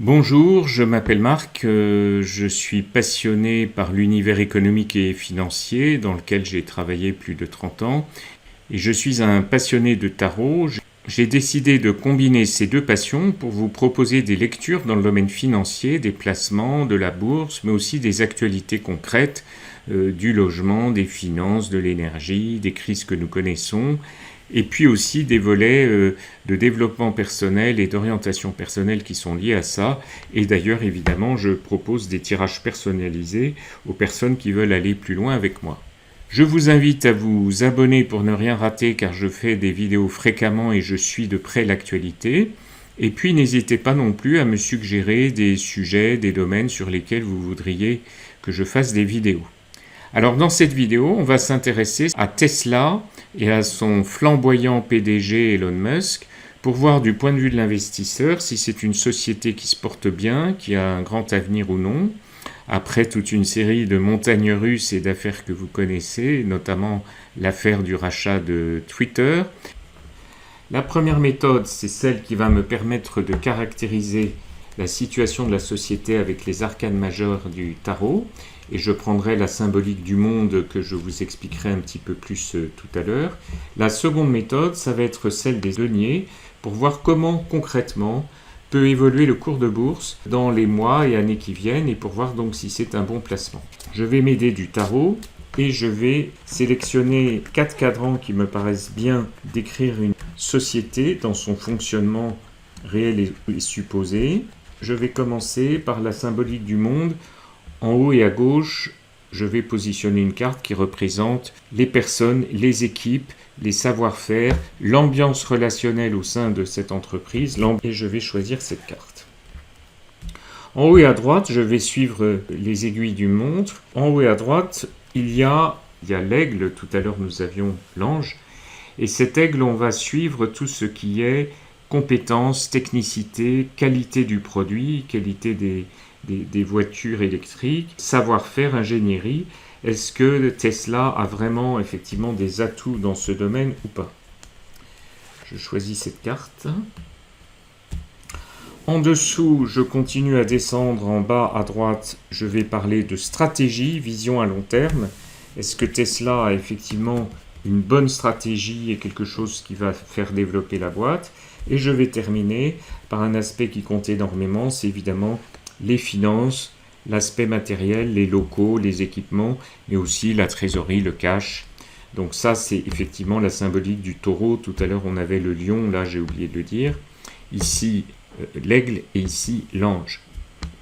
Bonjour, je m'appelle Marc, je suis passionné par l'univers économique et financier dans lequel j'ai travaillé plus de 30 ans et je suis un passionné de tarot. J'ai décidé de combiner ces deux passions pour vous proposer des lectures dans le domaine financier, des placements, de la bourse, mais aussi des actualités concrètes du logement, des finances, de l'énergie, des crises que nous connaissons, et puis aussi des volets de développement personnel et d'orientation personnelle qui sont liés à ça. Et d'ailleurs, évidemment, je propose des tirages personnalisés aux personnes qui veulent aller plus loin avec moi. Je vous invite à vous abonner pour ne rien rater car je fais des vidéos fréquemment et je suis de près l'actualité. Et puis n'hésitez pas non plus à me suggérer des sujets, des domaines sur lesquels vous voudriez que je fasse des vidéos. Alors dans cette vidéo, on va s'intéresser à Tesla et à son flamboyant PDG Elon Musk pour voir du point de vue de l'investisseur si c'est une société qui se porte bien, qui a un grand avenir ou non, après toute une série de montagnes russes et d'affaires que vous connaissez, notamment l'affaire du rachat de Twitter. La première méthode, c'est celle qui va me permettre de caractériser la situation de la société avec les arcanes majeures du tarot, et je prendrai la symbolique du monde que je vous expliquerai un petit peu plus tout à l'heure. La seconde méthode, ça va être celle des deniers, pour voir comment concrètement peut évoluer le cours de bourse dans les mois et années qui viennent, et pour voir donc si c'est un bon placement. Je vais m'aider du tarot, et je vais sélectionner 4 cadrans qui me paraissent bien décrire une société dans son fonctionnement réel et supposé. Je vais commencer par la symbolique du monde. En haut et à gauche, je vais positionner une carte qui représente les personnes, les équipes, les savoir-faire, l'ambiance relationnelle au sein de cette entreprise, et je vais choisir cette carte. En haut et à droite, je vais suivre les aiguilles d'une montre. En haut et à droite, il y a l'aigle, tout à l'heure nous avions l'ange, et cet aigle, on va suivre tout ce qui est compétences, technicité, qualité du produit, qualité des voitures électriques, savoir-faire, ingénierie. Est-ce que Tesla a vraiment effectivement des atouts dans ce domaine ou pas? Je choisis cette carte. En dessous, je continue à descendre. En bas à droite, je vais parler de stratégie, vision à long terme. Est-ce que Tesla a effectivement une bonne stratégie et quelque chose qui va faire développer la boîte? Et je vais terminer par un aspect qui compte énormément, c'est évidemment les finances, l'aspect matériel, les locaux, les équipements, mais aussi la trésorerie, le cash. Donc ça, c'est effectivement la symbolique du taureau. Tout à l'heure, on avait le lion, là j'ai oublié de le dire. Ici, l'aigle et ici, l'ange.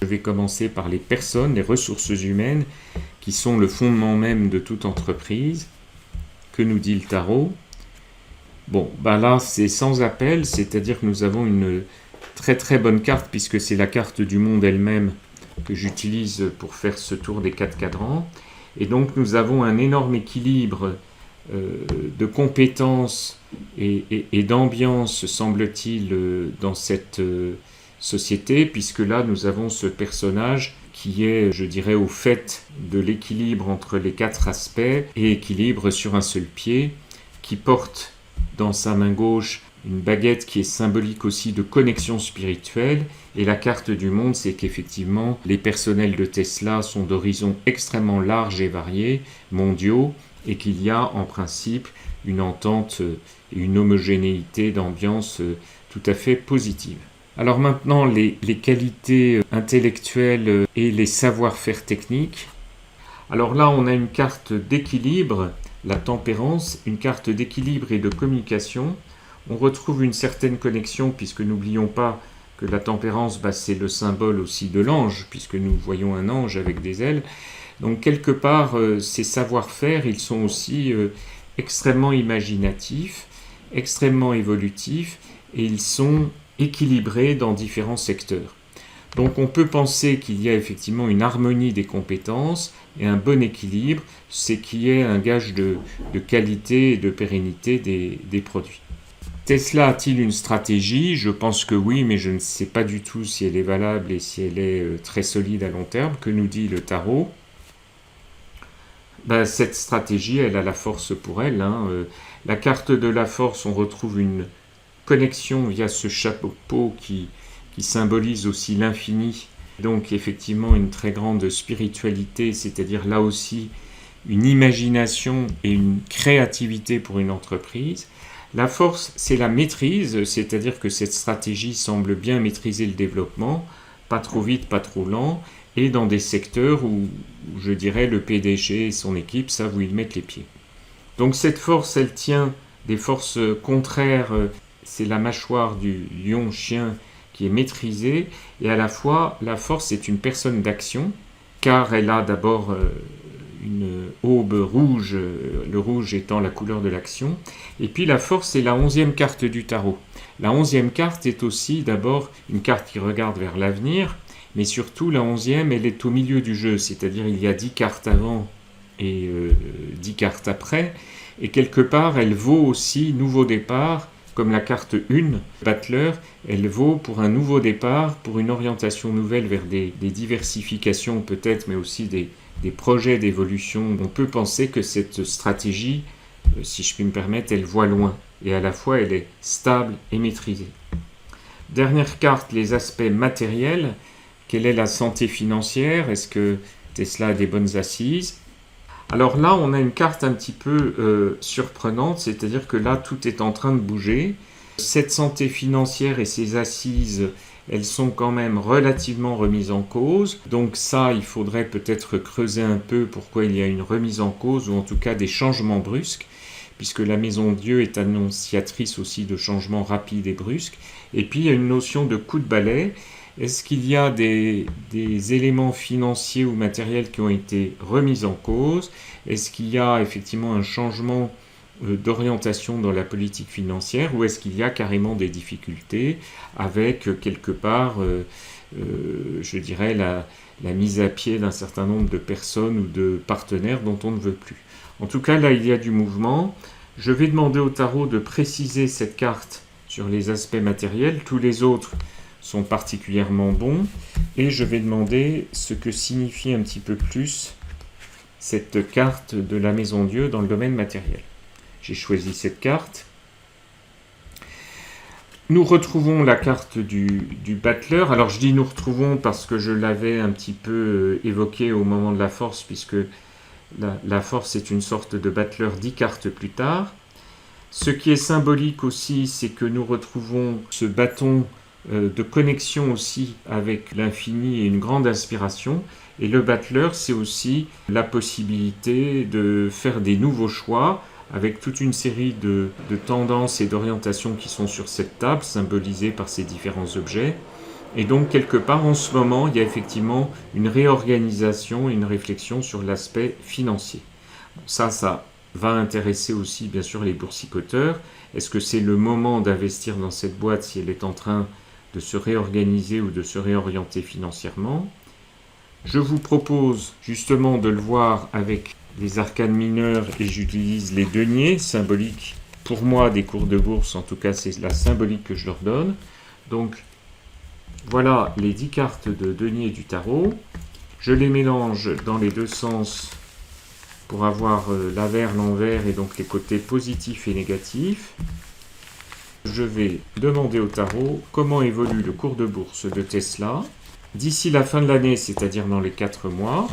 Je vais commencer par les personnes, les ressources humaines, qui sont le fondement même de toute entreprise. Que nous dit le tarot? Bon, ben là, c'est sans appel, c'est-à-dire que nous avons une très très bonne carte, puisque c'est la carte du monde elle-même que j'utilise pour faire ce tour des 4 cadrans. Et donc, nous avons un énorme équilibre de compétences et d'ambiance, semble-t-il, dans cette société, puisque là, nous avons ce personnage qui est, je dirais, au fait de l'équilibre entre les 4 aspects et équilibre sur un seul pied, qui porte dans sa main gauche une baguette qui est symbolique aussi de connexion spirituelle. Et la carte du monde, c'est qu'effectivement, les personnels de Tesla sont d'horizons extrêmement larges et variés, mondiaux, et qu'il y a en principe une entente et une homogénéité d'ambiance tout à fait positive. Alors maintenant, les qualités intellectuelles et les savoir-faire techniques. Alors là, on a une carte d'équilibre, la tempérance, une carte d'équilibre et de communication. On retrouve une certaine connexion, puisque n'oublions pas que la tempérance, c'est le symbole aussi de l'ange, puisque nous voyons un ange avec des ailes. Donc quelque part, ces savoir-faire, ils sont aussi extrêmement imaginatifs, extrêmement évolutifs, et ils sont équilibrés dans différents secteurs. Donc on peut penser qu'il y a effectivement une harmonie des compétences et un bon équilibre, c'est qui est un gage de qualité et de pérennité des produits. Tesla a-t-il une stratégie? Je pense que oui, mais je ne sais pas du tout si elle est valable et si elle est très solide à long terme. Que nous dit le tarot? Cette stratégie, elle a la force pour elle. La carte de la force, on retrouve une connexion via ce chapeau qui qui symbolise aussi l'infini, donc effectivement une très grande spiritualité, c'est-à-dire là aussi une imagination et une créativité pour une entreprise. La force, c'est la maîtrise, c'est-à-dire que cette stratégie semble bien maîtriser le développement, pas trop vite, pas trop lent, et dans des secteurs où je dirais le PDG et son équipe savent où ils mettent les pieds. Donc cette force, elle tient des forces contraires, c'est la mâchoire du lion-chien qui est maîtrisée, et à la fois la force est une personne d'action, car elle a d'abord une aube rouge, le rouge étant la couleur de l'action, et puis la force est la 11e carte du tarot. La 11e carte est aussi d'abord une carte qui regarde vers l'avenir, mais surtout la 11e, elle est au milieu du jeu, c'est-à-dire il y a 10 cartes avant et 10 cartes après, et quelque part elle vaut aussi nouveau départ, comme la carte 1, Battler, elle vaut pour un nouveau départ, pour une orientation nouvelle vers des diversifications peut-être, mais aussi des projets d'évolution. On peut penser que cette stratégie, si je puis me permettre, elle voit loin, et à la fois elle est stable et maîtrisée. Dernière carte, les aspects matériels. Quelle est la santé financière? Est-ce que Tesla a des bonnes assises? Alors là, on a une carte un petit peu surprenante, c'est-à-dire que là, tout est en train de bouger. Cette santé financière et ses assises, elles sont quand même relativement remises en cause. Donc ça, il faudrait peut-être creuser un peu pourquoi il y a une remise en cause, ou en tout cas des changements brusques, puisque la Maison Dieu est annonciatrice aussi de changements rapides et brusques. Et puis, il y a une notion de coup de balai. Est-ce qu'il y a des éléments financiers ou matériels qui ont été remis en cause? Est-ce qu'il y a effectivement un changement d'orientation dans la politique financière, ou est-ce qu'il y a carrément des difficultés avec quelque part, je dirais, la mise à pied d'un certain nombre de personnes ou de partenaires dont on ne veut plus? En tout cas, là, il y a du mouvement. Je vais demander au tarot de préciser cette carte sur les aspects matériels. Tous les autres sont particulièrement bons, et je vais demander ce que signifie un petit peu plus cette carte de la Maison Dieu dans le domaine matériel. J'ai choisi cette carte. Nous retrouvons la carte du Battler. Alors je dis nous retrouvons parce que je l'avais un petit peu évoqué au moment de la force, puisque la force est une sorte de Battler 10 cartes plus tard. Ce qui est symbolique aussi, c'est que nous retrouvons ce bâton de connexion aussi avec l'infini et une grande inspiration. Et le Battler, c'est aussi la possibilité de faire des nouveaux choix avec toute une série de tendances et d'orientations qui sont sur cette table, symbolisées par ces différents objets. Et donc, quelque part, en ce moment, il y a effectivement une réorganisation et une réflexion sur l'aspect financier. Ça va intéresser aussi, bien sûr, les boursicoteurs. Est-ce que c'est le moment d'investir dans cette boîte si elle est en train de se réorganiser ou de se réorienter financièrement? Je vous propose justement de le voir avec les arcanes mineurs, et j'utilise les deniers symboliques pour moi des cours de bourse, en tout cas c'est la symbolique que je leur donne. Donc voilà les 10 cartes de denier du tarot. Je les mélange dans les deux sens pour avoir l'avers, l'envers, et donc les côtés positifs et négatifs. Je vais demander au tarot comment évolue le cours de bourse de Tesla d'ici la fin de l'année, c'est-à-dire dans les 4 mois,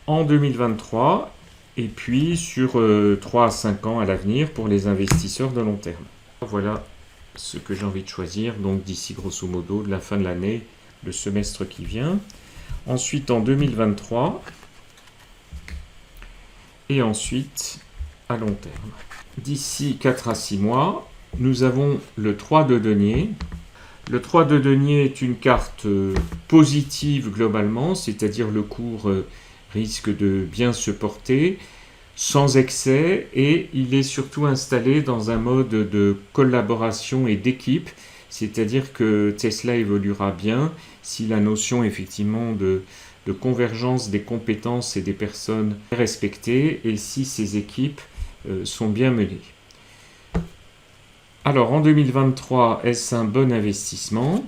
en 2023, et puis sur 3 à 5 ans à l'avenir pour les investisseurs de long terme. Voilà ce que j'ai envie de choisir, donc d'ici grosso modo de la fin de l'année, le semestre qui vient. Ensuite en 2023, et ensuite à long terme. D'ici 4 à 6 mois, nous avons le 3 de denier. Le 3 de denier est une carte positive globalement, c'est-à-dire le cours risque de bien se porter, sans excès, et il est surtout installé dans un mode de collaboration et d'équipe, c'est-à-dire que Tesla évoluera bien si la notion effectivement de convergence des compétences et des personnes est respectée, et si ces équipes sont bien menées. Alors en 2023, est-ce un bon investissement?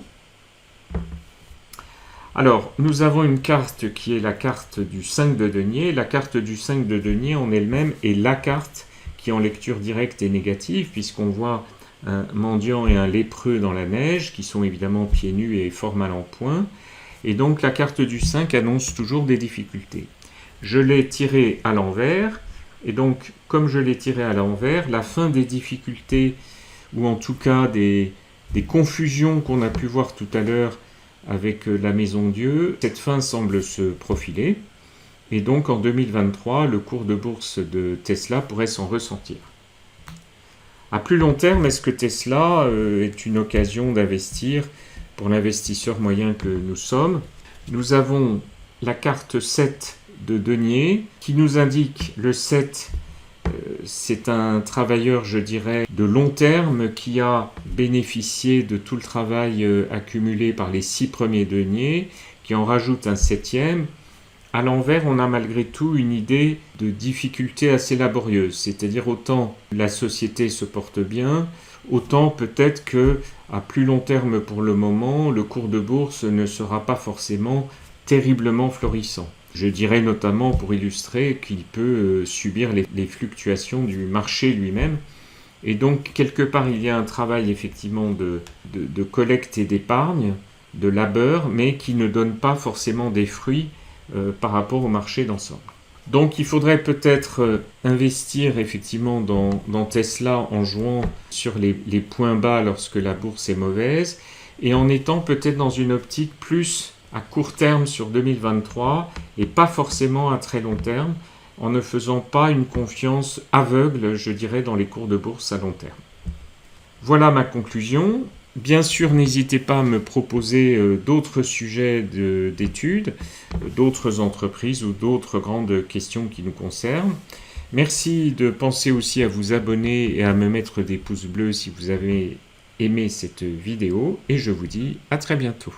Alors, nous avons une carte qui est la carte du 5 de denier. La carte du 5 de denier en elle-même est la carte qui en lecture directe est négative, puisqu'on voit un mendiant et un lépreux dans la neige, qui sont évidemment pieds nus et fort mal en point. Et donc la carte du 5 annonce toujours des difficultés. Je l'ai tiré à l'envers, et donc comme je l'ai tiré à l'envers, la fin des difficultés, ou en tout cas des confusions qu'on a pu voir tout à l'heure avec la Maison Dieu, cette fin semble se profiler. Et donc en 2023, le cours de bourse de Tesla pourrait s'en ressentir. À plus long terme, est-ce que Tesla est une occasion d'investir pour l'investisseur moyen que nous sommes? Nous avons la carte 7 de denier qui nous indique le 7, c'est un travailleur, je dirais, de long terme qui a bénéficié de tout le travail accumulé par les 6 premiers deniers, qui en rajoute un 7e. À l'envers, on a malgré tout une idée de difficulté assez laborieuse, c'est-à-dire autant la société se porte bien, autant peut-être que à plus long terme pour le moment, le cours de bourse ne sera pas forcément terriblement florissant. Je dirais notamment pour illustrer qu'il peut subir les fluctuations du marché lui-même. Et donc quelque part il y a un travail effectivement de collecte et d'épargne, de labeur, mais qui ne donne pas forcément des fruits par rapport au marché d'ensemble. Donc il faudrait peut-être investir effectivement dans Tesla en jouant sur les points bas lorsque la bourse est mauvaise et en étant peut-être dans une optique plus à court terme sur 2023 et pas forcément à très long terme, en ne faisant pas une confiance aveugle, je dirais, dans les cours de bourse à long terme. Voilà ma conclusion. Bien sûr, n'hésitez pas à me proposer d'autres sujets d'études, d'autres entreprises ou d'autres grandes questions qui nous concernent. Merci de penser aussi à vous abonner et à me mettre des pouces bleus si vous avez aimé cette vidéo et je vous dis à très bientôt.